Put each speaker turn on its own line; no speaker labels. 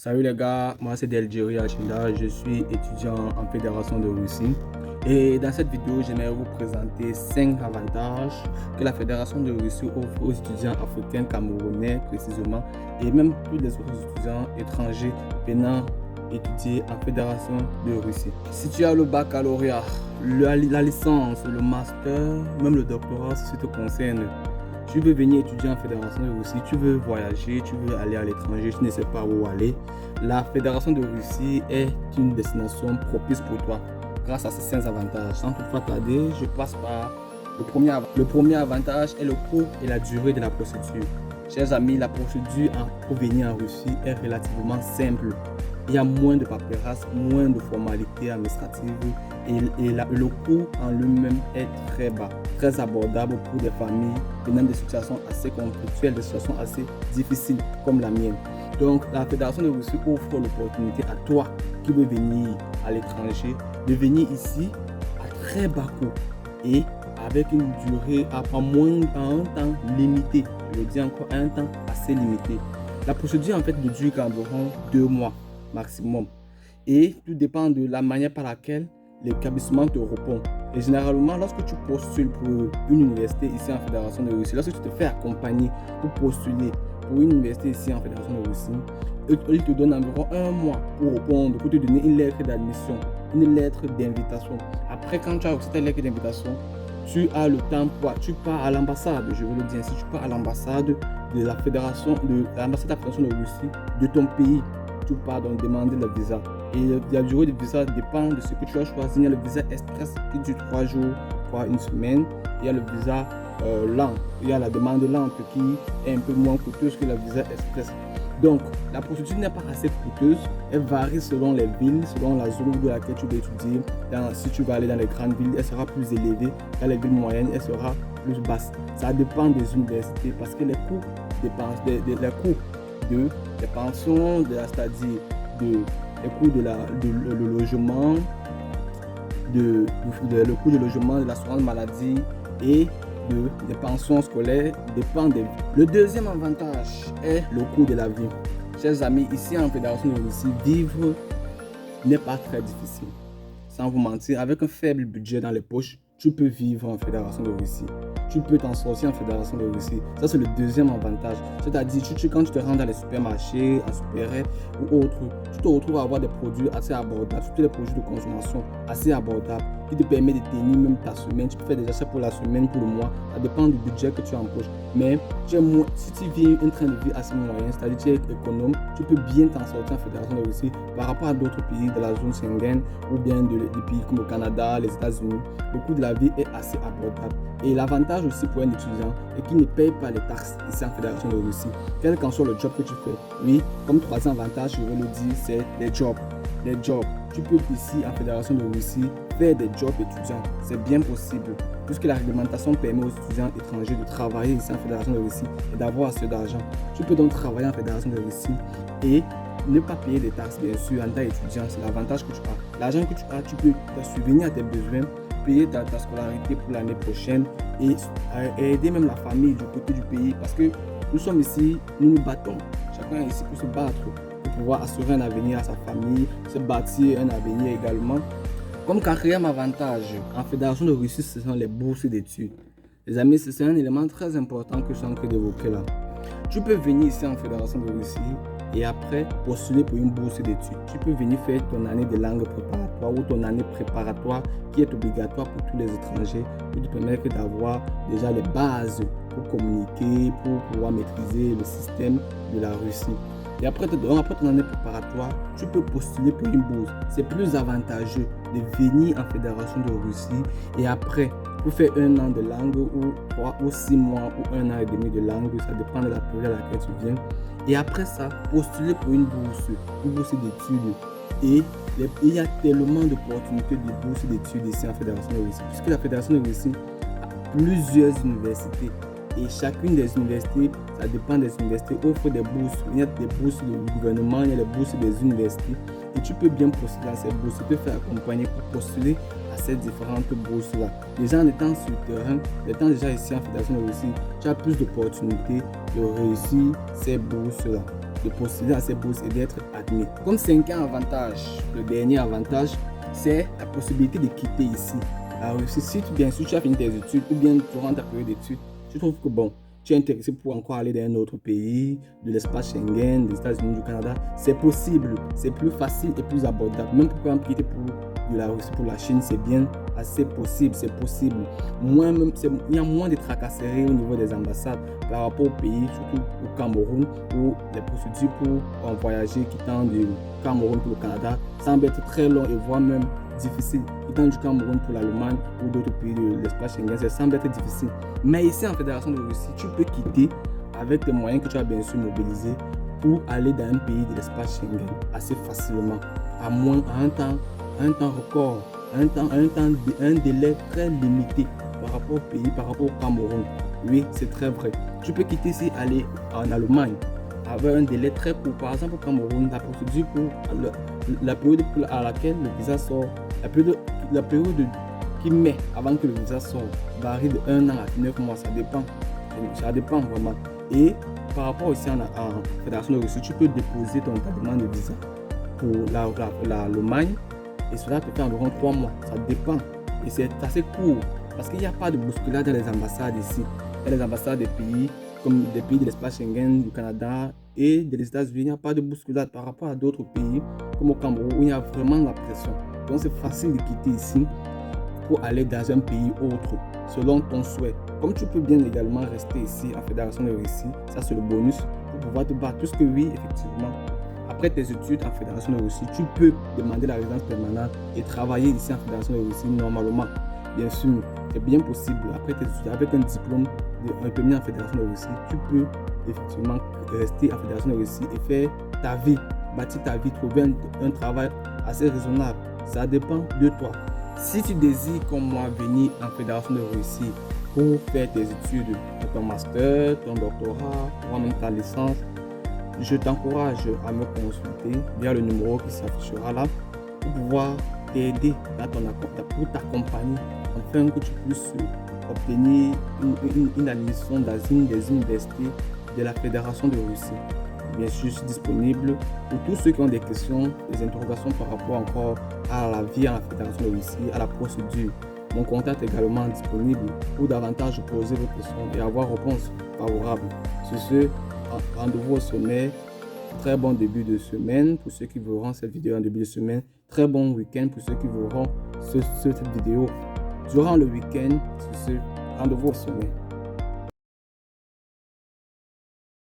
Salut les gars, moi c'est Delgiri Achinda, je suis étudiant en Fédération de Russie et dans cette vidéo j'aimerais vous présenter 5 avantages que la Fédération de Russie offre aux étudiants africains, camerounais précisément et même tous les autres étudiants étrangers venant étudier en Fédération de Russie. Si tu as le baccalauréat, la licence, le master, même le doctorat si ça te concerne, tu veux venir étudier en Fédération de Russie, tu veux voyager, tu veux aller à l'étranger, tu ne sais pas où aller, la Fédération de Russie est une destination propice pour toi grâce à ces 5 avantages. Sans toutefois tarder, je passe par le premier avantage est le coût et la durée de la procédure. Chers amis, la procédure pour venir en Russie est relativement simple. Il y a moins de paperasse, moins de formalités administratives et le coût en lui-même est très bas, très abordable pour des familles venant de situations assez conflictuelles, de situations assez difficiles comme la mienne. Donc la Fédération de Russie offre l'opportunité à toi qui veux venir à l'étranger de venir ici à très bas coût et avec une durée à un temps limité. Je le dis encore, un temps assez limité. La procédure en fait ne dure qu'environ 2 mois maximum et tout dépend de la manière par laquelle l'établissement te répond. Et généralement, lorsque tu postules pour une université ici en Fédération de Russie, lorsque tu te fais accompagner pour postuler pour une université ici en Fédération de Russie, ils te donnent environ 1 mois pour répondre, pour te donner une lettre d'admission, une lettre d'invitation. Après, quand tu as reçu ta lettre d'invitation, tu as le temps tu pars à l'ambassade, je veux le dire ainsi, tu pars à l'ambassade de la Fédération de Russie de ton pays. Tu pars donc demander le visa. Et la durée du visa dépend de ce que tu as choisi. Il y a le visa express qui dure 3 jours, voire une semaine. Il y a le visa lent. Il y a la demande lente qui est un peu moins coûteuse que le visa express. Donc, la procédure n'est pas assez coûteuse. Elle varie selon les villes, selon la zone de laquelle tu veux étudier. Si tu vas aller dans les grandes villes, elle sera plus élevée. Dans les villes moyennes, elle sera plus basse. Ça dépend des universités parce que les coûts des pensions, c'est-à-dire les coûts de logement, le coût de logement, de l'assurance maladie et des pensions scolaires dépend des villes. Le deuxième avantage est le coût de la vie. Chers amis, ici en Fédération de Russie, vivre n'est pas très difficile. Sans vous mentir, avec un faible budget dans les poches, tu peux vivre en Fédération de Russie. Tu peux t'en sortir en Fédération de Russie. Ça, c'est le deuxième avantage. C'est-à-dire, quand tu te rends dans les supermarchés, en supérette ou autres, tu te retrouves à avoir des produits assez abordables, surtout les produits de consommation assez abordables, qui te permettent de tenir même ta semaine. Tu peux faire des achats pour la semaine, pour le mois. Ça dépend du budget que tu empoches. Mais si tu vis un train de vie assez moyen, c'est-à-dire tu es économe, tu peux bien t'en sortir en Fédération de Russie par rapport à d'autres pays de la zone Schengen ou bien des pays comme le Canada, les États-Unis. Le coût de la vie est assez abordable. Et l'avantage aussi pour un étudiant est qu'il ne paye pas les taxes ici en Fédération de Russie, quel qu'en soit le job que tu fais. Oui, comme troisième avantage, je vais le dire, c'est les jobs. Les jobs. Tu peux ici en Fédération de Russie faire des jobs étudiants. C'est bien possible, puisque la réglementation permet aux étudiants étrangers de travailler ici en Fédération de Russie et d'avoir assez d'argent. Tu peux donc travailler en Fédération de Russie et ne pas payer des taxes, bien sûr, en tant qu'étudiant. C'est l'avantage que tu as. L'argent que tu as, tu peux te subvenir à tes besoins, payer ta scolarité pour l'année prochaine et aider même la famille du côté du pays parce que nous sommes ici, nous nous battons. Chacun est ici pour se battre, pour pouvoir assurer un avenir à sa famille, se bâtir un avenir également. Comme quatrième avantage, en Fédération de Russie, ce sont les bourses d'études. Les amis, c'est un élément très important que je suis en train d'évoquer là. Tu peux venir ici en Fédération de Russie et après postuler pour une bourse d'études. Tu peux venir faire ton année de langue préparatoire ou ton année préparatoire qui est obligatoire pour tous les étrangers pour te permettre d'avoir déjà les bases pour communiquer, pour pouvoir maîtriser le système de la Russie. Et après ton année préparatoire, tu peux postuler pour une bourse. C'est plus avantageux de venir en Fédération de Russie et après, pour faire 1 an de langue ou 3 ou 6 mois ou 1 an et demi de langue, ça dépend de la période à laquelle tu viens. Et après ça, postuler pour une bourse d'études. Et il y a tellement d'opportunités de bourses d'études ici en Fédération de Russie, puisque la Fédération de Russie a plusieurs universités. Et chacune des universités, ça dépend des universités, offre des bourses. Il y a des bourses du gouvernement, il y a des bourses des universités. Et tu peux bien postuler à ces bourses, tu peux faire accompagner pour postuler à ces différentes bourses-là. Déjà en étant sur le terrain, étant déjà ici en Fédération de Russie, tu as plus d'opportunités de réussir ces bourses-là. de postuler à ces bourses et d'être admis. Comme cinquième avantage, le dernier avantage, c'est la possibilité de quitter ici la Russie. Si bien sûr tu as fini tes études ou bien durant ta période d'études, tu trouves que bon, tu es intéressé pour encore aller dans un autre pays, de l'espace Schengen, des États-Unis, du Canada, c'est possible, c'est plus facile et plus abordable. Même pour quitter de la Russie pour la Chine, c'est bien assez possible, c'est possible. Il y a moins de tracasseries au niveau des ambassades par rapport au pays, surtout au Cameroun, où les procédures pour voyager quittant du Cameroun pour le Canada semblent être très longues et voire même difficiles. Quittant du Cameroun pour l'Allemagne ou d'autres pays de l'espace Schengen, ça semble être difficile. Mais ici en Fédération de Russie, tu peux quitter avec les moyens que tu as bien sûr mobilisés pour aller dans un pays de l'espace Schengen assez facilement, à un temps record, un délai très limité par rapport au pays, par rapport au Cameroun. Oui, c'est très vrai. Tu peux quitter ici, aller en Allemagne avec un délai très court. Par exemple, au Cameroun, la procédure pour la période à laquelle le visa sort, la période qui met avant que le visa sorte varie de 1 an à 9 mois. Ça dépend vraiment. Et par rapport aussi en Fédération de Russie, tu peux déposer ta demande de visa pour l'Allemagne et cela te fait environ 3 mois. Ça dépend. Et c'est assez court parce qu'il n'y a pas de bousculade dans les ambassades ici. Dans les ambassades des pays comme des pays de l'espace Schengen, du Canada et des États-Unis, il n'y a pas de bousculade par rapport à d'autres pays comme au Cameroun où il y a vraiment la pression. Donc c'est facile de quitter ici pour aller dans un pays autre selon ton souhait. Comme tu peux bien également rester ici en Fédération de Russie, ça c'est le bonus pour pouvoir te battre. Puisque oui, effectivement, après tes études en Fédération de Russie, tu peux demander la résidence permanente et travailler ici en Fédération de Russie normalement. Bien sûr, c'est bien possible. Après tes études, avec un diplôme obtenu en Fédération de Russie, tu peux effectivement rester en Fédération de Russie et faire ta vie, bâtir ta vie, trouver un travail assez raisonnable. Ça dépend de toi. Si tu désires, comme moi, venir en Fédération de Russie pour faire tes études, ton master, ton doctorat, voire même ta licence, je t'encourage à me consulter via le numéro qui s'affichera là pour pouvoir t'aider pour t'accompagner afin que tu puisses obtenir une admission dans une des universités de la Fédération de Russie. Bien sûr, je suis disponible pour tous ceux qui ont des questions, des interrogations par rapport encore à la vie en Fédération de Russie, à la procédure. Mon contact est également disponible pour davantage poser vos questions et avoir réponse favorable. Sur ce, rendez-vous au sommet. Très bon début de semaine pour ceux qui verront cette vidéo en début de semaine. Très bon week-end pour ceux qui verront cette vidéo durant le week-end. Sur ce, rendez-vous au sommet.